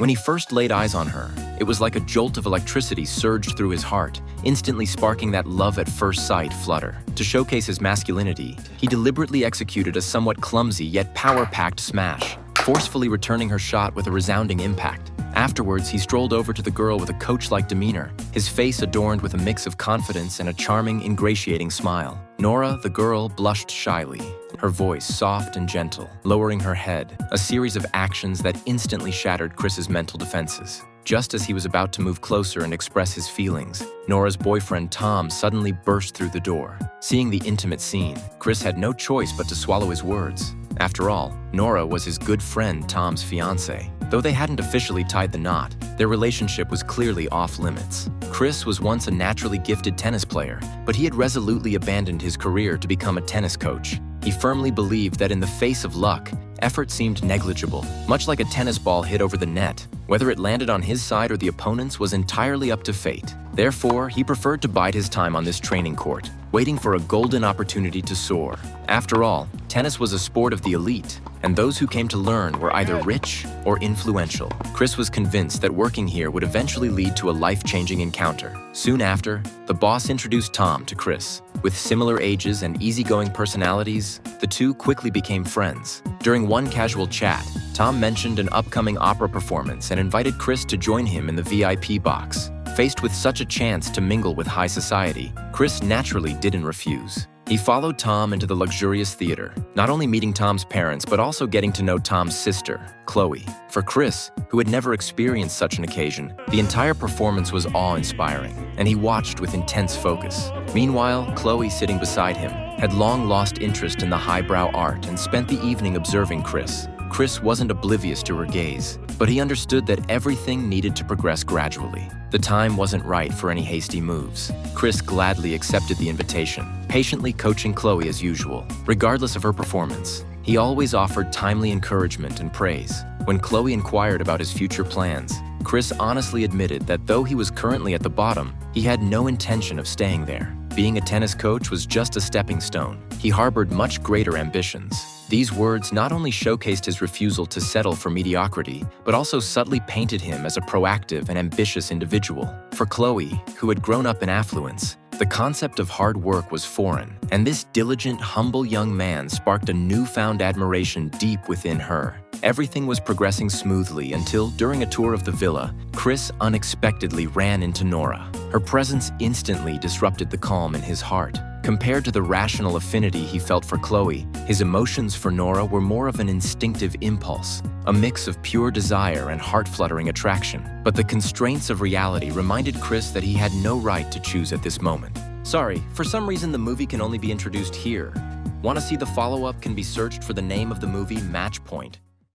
When he first laid eyes on her, it was like a jolt of electricity surged through his heart, instantly sparking that love-at-first-sight flutter. To showcase his masculinity, he deliberately executed a somewhat clumsy yet power-packed smash, forcefully returning her shot with a resounding impact. Afterwards, he strolled over to the girl with a coach-like demeanor, his face adorned with a mix of confidence and a charming, ingratiating smile. Nora, the girl, blushed shyly, her voice soft and gentle, lowering her head, a series of actions that instantly shattered Chris's mental defenses. Just as he was about to move closer and express his feelings, Nora's boyfriend Tom suddenly burst through the door. Seeing the intimate scene, Chris had no choice but to swallow his words. After all, Nora was his good friend Tom's fiancée. Though they hadn't officially tied the knot, their relationship was clearly off-limits. Chris was once a naturally gifted tennis player, but he had resolutely abandoned his career to become a tennis coach. He firmly believed that in the face of luck, effort seemed negligible, much like a tennis ball hit over the net. Whether it landed on his side or the opponent's was entirely up to fate. Therefore, he preferred to bide his time on this training court, waiting for a golden opportunity to soar. After all, tennis was a sport of the elite, and those who came to learn were either rich or influential. Chris was convinced that working here would eventually lead to a life-changing encounter. Soon after, the boss introduced Tom to Chris. With similar ages and easygoing personalities, the two quickly became friends. During one casual chat, Tom mentioned an upcoming opera performance and invited Chris to join him in the VIP box. Faced with such a chance to mingle with high society, Chris naturally didn't refuse. He followed Tom into the luxurious theater, not only meeting Tom's parents but also getting to know Tom's sister, Chloe. For Chris, who had never experienced such an occasion, the entire performance was awe-inspiring, and he watched with intense focus. Meanwhile, Chloe, sitting beside him, had long lost interest in the highbrow art and spent the evening observing Chris. Chris wasn't oblivious to her gaze, but he understood that everything needed to progress gradually. The time wasn't right for any hasty moves. Chris gladly accepted the invitation, patiently coaching Chloe as usual. Regardless of her performance, he always offered timely encouragement and praise. When Chloe inquired about his future plans, Chris honestly admitted that though he was currently at the bottom, he had no intention of staying there. Being a tennis coach was just a stepping stone. He harbored much greater ambitions. These words not only showcased his refusal to settle for mediocrity, but also subtly painted him as a proactive and ambitious individual. For Chloe, who had grown up in affluence, the concept of hard work was foreign, and this diligent, humble young man sparked a newfound admiration deep within her. Everything was progressing smoothly until, during a tour of the villa, Chris unexpectedly ran into Nora. Her presence instantly disrupted the calm in his heart. Compared to the rational affinity he felt for Chloe, his emotions for Nora were more of an instinctive impulse, a mix of pure desire and heart-fluttering attraction. But the constraints of reality reminded Chris that he had no right to choose at this moment. Sorry, for some reason the movie can only be introduced here. Want to see the follow-up? Can be searched for the name of the movie Match Point.